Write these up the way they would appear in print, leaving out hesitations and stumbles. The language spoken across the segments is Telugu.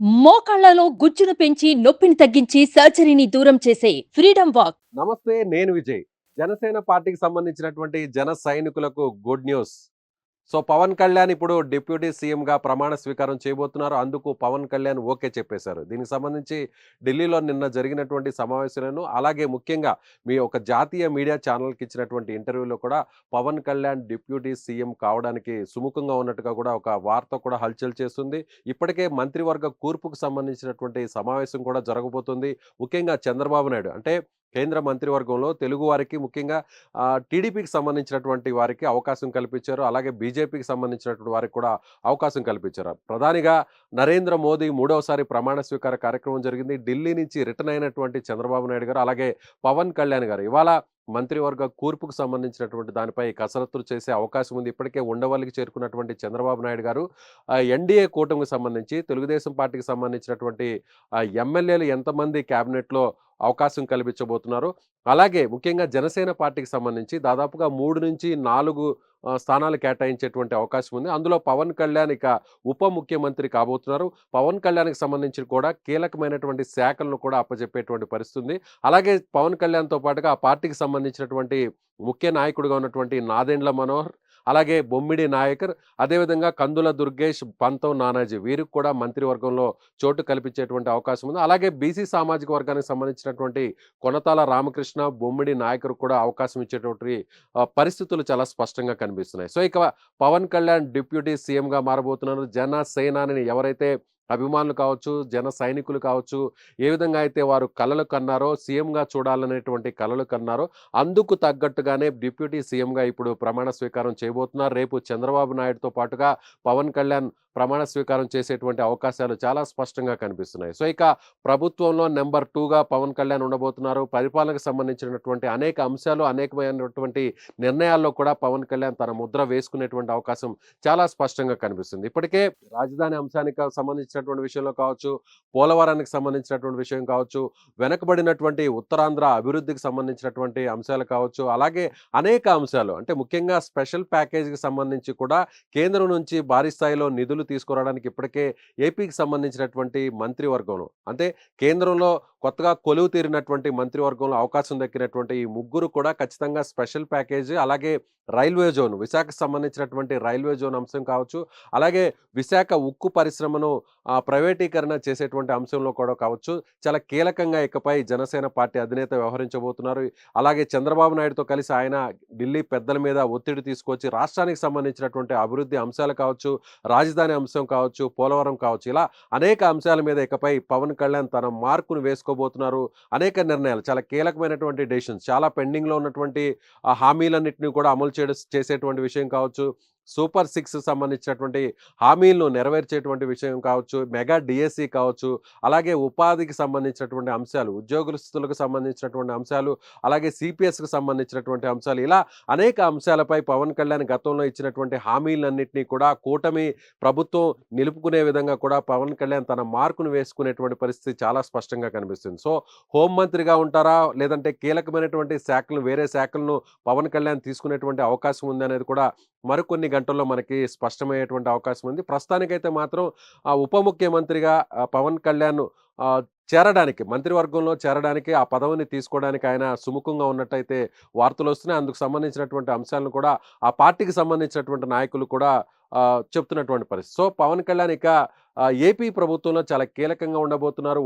మోకాళ్లలో గుజ్జును పెంచి నొప్పిని తగ్గించి సర్జరీని దూరం చేసే ఫ్రీడమ్ వాక్. నమస్తే, నేను విజయ్. జనసేన పార్టీకి సంబంధించినటువంటి జన సైనికులకు good news. So Pawan Kalyan ఇప్పుడు డిప్యూటీ సీఎంగా ప్రమాణ స్వీకారం చేయబోతున్నారు. అందుకు పవన్ కళ్యాణ్ ఓకే చెప్పేశారు. దీనికి సంబంధించి ఢిల్లీలో నిన్న జరిగినటువంటి సమావేశాలను, అలాగే ముఖ్యంగా మీ ఒక జాతీయ మీడియా ఛానల్కి ఇచ్చినటువంటి ఇంటర్వ్యూలో కూడా పవన్ కళ్యాణ్ డిప్యూటీ సీఎం కావడానికి సుముఖంగా ఉన్నట్టుగా కూడా ఒక వార్త కూడా హల్చల్ చేస్తుంది. ఇప్పటికే మంత్రివర్గ కూర్పుకు సంబంధించినటువంటి సమావేశం కూడా జరగబోతుంది. ముఖ్యంగా చంద్రబాబు నాయుడు అంటే కేంద్ర మంత్రివర్గంలో తెలుగు వారికి, ముఖ్యంగా టీడీపీకి సంబంధించినటువంటి వారికి అవకాశం కల్పించారు. అలాగే బీజేపీకి సంబంధించినటువంటి వారికి కూడా అవకాశం కల్పించారు. ప్రధానిగా నరేంద్ర మోదీ మూడవసారి ప్రమాణ స్వీకార కార్యక్రమం జరిగింది. ఢిల్లీ నుంచి రిటర్న్ అయినటువంటి చంద్రబాబు నాయుడు గారు, అలాగే పవన్ కళ్యాణ్ గారు ఇవాళ మంత్రివర్గ కూర్పుకు సంబంధించినటువంటి దానిపై కసరత్తులు చేసే అవకాశం ఉంది. ఇప్పటికే ఉండవల్లికి చేరుకున్నటువంటి చంద్రబాబు నాయుడు గారు ఎన్డీఏ కూటమికి సంబంధించి తెలుగుదేశం పార్టీకి సంబంధించినటువంటి ఎమ్మెల్యేలు ఎంతమంది క్యాబినెట్లో అవకాశం కల్పించబోతున్నారు, అలాగే ముఖ్యంగా జనసేన పార్టీకి సంబంధించి దాదాపుగా 3 నుంచి 4 స్థానాలు కేటాయించేటువంటి అవకాశం ఉంది. అందులో పవన్ కళ్యాణ్ ఇక ఉప ముఖ్యమంత్రి కాబోతున్నారు. పవన్ కళ్యాణ్కి సంబంధించి కూడా కీలకమైనటువంటి శాఖలను కూడా అప్పచెప్పేటువంటి పరిస్థితి ఉంది. అలాగే పవన్ కళ్యాణ్తో పాటుగా ఆ పార్టీకి సంబంధించినటువంటి ముఖ్య నాయకుడిగా ఉన్నటువంటి నాదెండ్ల మనోహర్, అలాగే బొమ్మిడి నాయకర్, అదేవిధంగా కందుల దుర్గేష్, పంతం నానాజీ వీరికి కూడా మంత్రివర్గంలో చోటు కల్పించేటువంటి అవకాశం ఉంది. అలాగే బీసీ సామాజిక వర్గానికి సంబంధించినటువంటి కొనతాల రామకృష్ణ, బొమ్మిడి నాయకర్ కూడా అవకాశం ఇచ్చేటువంటి పరిస్థితులు చాలా స్పష్టంగా కనిపిస్తున్నాయి. సో ఇక పవన్ కళ్యాణ్ డిప్యూటీ సీఎంగా మారబోతున్నారు. జనసేనాని ఎవరైతే అభిమానులు కావచ్చు, జన సైనికులు కావచ్చు, ఏ విధంగా అయితే వారు కలలు కన్నారో, సీఎంగా చూడాలనేటువంటి కలలు కన్నారో, అందుకు తగ్గట్టుగానే డిప్యూటీ సీఎంగా ఇప్పుడు ప్రమాణ స్వీకారం చేయబోతున్నారు. రేపు చంద్రబాబు నాయుడుతో పాటుగా పవన్ కళ్యాణ్ ప్రమాణ స్వీకారం చేసేటువంటి అవకాశాలు చాలా స్పష్టంగా కనిపిస్తున్నాయి. సో ఇక ప్రభుత్వంలో నెంబర్ 2గా పవన్ కళ్యాణ్ ఉండబోతున్నారు. పరిపాలనకు సంబంధించినటువంటి అనేక అంశాలు, అనేకమైనటువంటి నిర్ణయాల్లో కూడా పవన్ కళ్యాణ్ తన ముద్ర వేసుకునేటువంటి అవకాశం చాలా స్పష్టంగా కనిపిస్తుంది. ఇప్పటికే రాజధాని అంశానికి సంబంధించినటువంటి విషయంలో కావచ్చు, పోలవరానికి సంబంధించినటువంటి విషయం కావచ్చు, వెనకబడినటువంటి ఉత్తరాంధ్ర అభివృద్ధికి సంబంధించినటువంటి అంశాలు కావచ్చు, అలాగే అనేక అంశాలు అంటే ముఖ్యంగా స్పెషల్ ప్యాకేజీకి సంబంధించి కూడా కేంద్రం నుంచి భారీ స్థాయిలో నిధులు తీసుకురావడానికి ఇప్పటికే ఏపీకి సంబంధించినటువంటి మంత్రివర్గంలో అంటే కేంద్రంలో కొత్తగా కొలువు తీరినటువంటి మంత్రివర్గంలో అవకాశం దక్కినటువంటి ఈ ముగ్గురు కూడా ఖచ్చితంగా స్పెషల్ ప్యాకేజీ, అలాగే రైల్వే జోన్, విశాఖకు సంబంధించినటువంటి రైల్వే జోన్ అంశం కావచ్చు, అలాగే విశాఖ ఉక్కు పరిశ్రమను ప్రైవేటీకరణ చేసేటువంటి అంశంలో కూడా కావచ్చు, చాలా కీలకంగా ఇకపై జనసేన పార్టీ అధినేత వ్యవహరించబోతున్నారు. అలాగే చంద్రబాబు నాయుడుతో కలిసి ఆయన ఢిల్లీ పెద్దల మీద ఒత్తిడి తీసుకొచ్చి రాష్ట్రానికి సంబంధించినటువంటి అభివృద్ధి అంశాలు కావచ్చు, రాజధాని అంశం కావచ్చు, పోలవరం కావచ్చు, ఇలా అనేక అంశాల మీద ఇకపై పవన్ కళ్యాణ్ తన మార్కును వేసుకోబోతున్నారు. అనేక నిర్ణయాలు, చాలా కీలకమైనటువంటి డెసిషన్స్, చాలా పెండింగ్లో ఉన్నటువంటి హామీలన్నింటినీ కూడా అమలు చేసేటువంటి విషయం కావచ్చు, సూపర్ 6 సంబంధించినటువంటి హామీలను నెరవేర్చేటువంటి విషయం కావచ్చు, మెగా డిఎస్సి కావచ్చు, అలాగే ఉపాధికి సంబంధించినటువంటి అంశాలు, ఉద్యోగస్తులకు సంబంధించినటువంటి అంశాలు, అలాగే సిపిఎస్కి సంబంధించినటువంటి అంశాలు, ఇలా అనేక అంశాలపై పవన్ కళ్యాణ్ గతంలో ఇచ్చినటువంటి హామీలన్నింటినీ కూడా కూటమి ప్రభుత్వం నిలుపుకునే విధంగా కూడా పవన్ కళ్యాణ్ తన మార్కును వేసుకునేటువంటి పరిస్థితి చాలా స్పష్టంగా కనిపిస్తుంది. సో హోంమంత్రిగా ఉంటారా, లేదంటే కీలకమైనటువంటి శాఖలను, వేరే శాఖలను పవన్ కళ్యాణ్ తీసుకునేటువంటి అవకాశం ఉంది అనేది కూడా మరికొన్ని గంటల్లో మనకి స్పష్టమయ్యేటువంటి అవకాశం ఉంది. ప్రస్తుతానికైతే మాత్రం ఉప ముఖ్యమంత్రిగా పవన్ కళ్యాణ్ చేరడానికి, మంత్రివర్గంలో చేరడానికి, ఆ పదవిని తీసుకోవడానికి ఆయన సుముఖంగా ఉన్నట్టయితే వార్తలు వస్తున్నాయి. అందుకు సంబంధించినటువంటి అంశాలను కూడా ఆ పార్టీకి సంబంధించినటువంటి నాయకులు కూడా చెప్తున్నటువంటి పరిస్థితి. సో పవన్ కళ్యాణ్ ఇక ఏపీ ప్రభుత్వంలో చాలా కీలకంగా ఉండబోతున్నారు.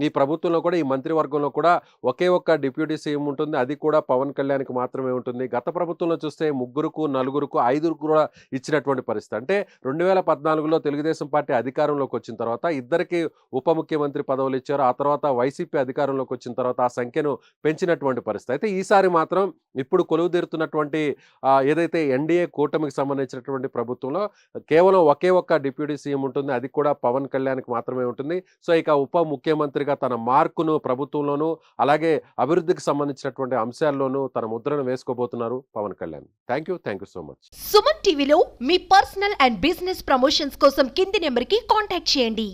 ఈ ప్రభుత్వంలో కూడా, ఈ మంత్రివర్గంలో కూడా ఒకే ఒక్క డిప్యూటీ సీఎం ఉంటుంది. అది కూడా పవన్ కళ్యాణ్కి మాత్రమే ఉంటుంది. గత ప్రభుత్వంలో చూస్తే 3కు, 4కు, 5కు కూడా ఇచ్చినటువంటి పరిస్థితి. అంటే 2014లో తెలుగుదేశం పార్టీ అధికారంలోకి వచ్చిన తర్వాత ఇద్దరికి ఉప ముఖ్యమంత్రి పదవులు ఇచ్చారు. ఆ తర్వాత వైసీపీ అధికారంలోకి వచ్చిన తర్వాత ఆ సంఖ్యను పెంచినటువంటి పరిస్థితి. అయితే ఈసారి మాత్రం ఇప్పుడు కొలువుదీరుతున్నటువంటి ఏదైతే ఎన్డీఏ కూటమికి సంబంధించినటువంటి ప్రభుత్వంలో కేవలం ఒకే ఒక్క డిప్యూటీ సీఎం ఉంటుంది. అది కూడా పవన్ కళ్యాణ్కి మాత్రమే ఉంటుంది. సో ఇక ఉప ముఖ్యమంత్రిగా తన మార్కును ప్రభుత్వంలోనూ, అలాగే అభివృద్ధికి సంబంధించినటువంటి అంశాల్లోనూ తన ముద్రను వేసుకోబోతున్నారు Pawan Kalyan. Thank you so much. Suman టీవీలో మీ పర్సనల్ అండ్ బిజినెస్ ప్రమోషన్స్ కోసం కింది నెంబర్కి కాంటాక్ట్ చేయండి.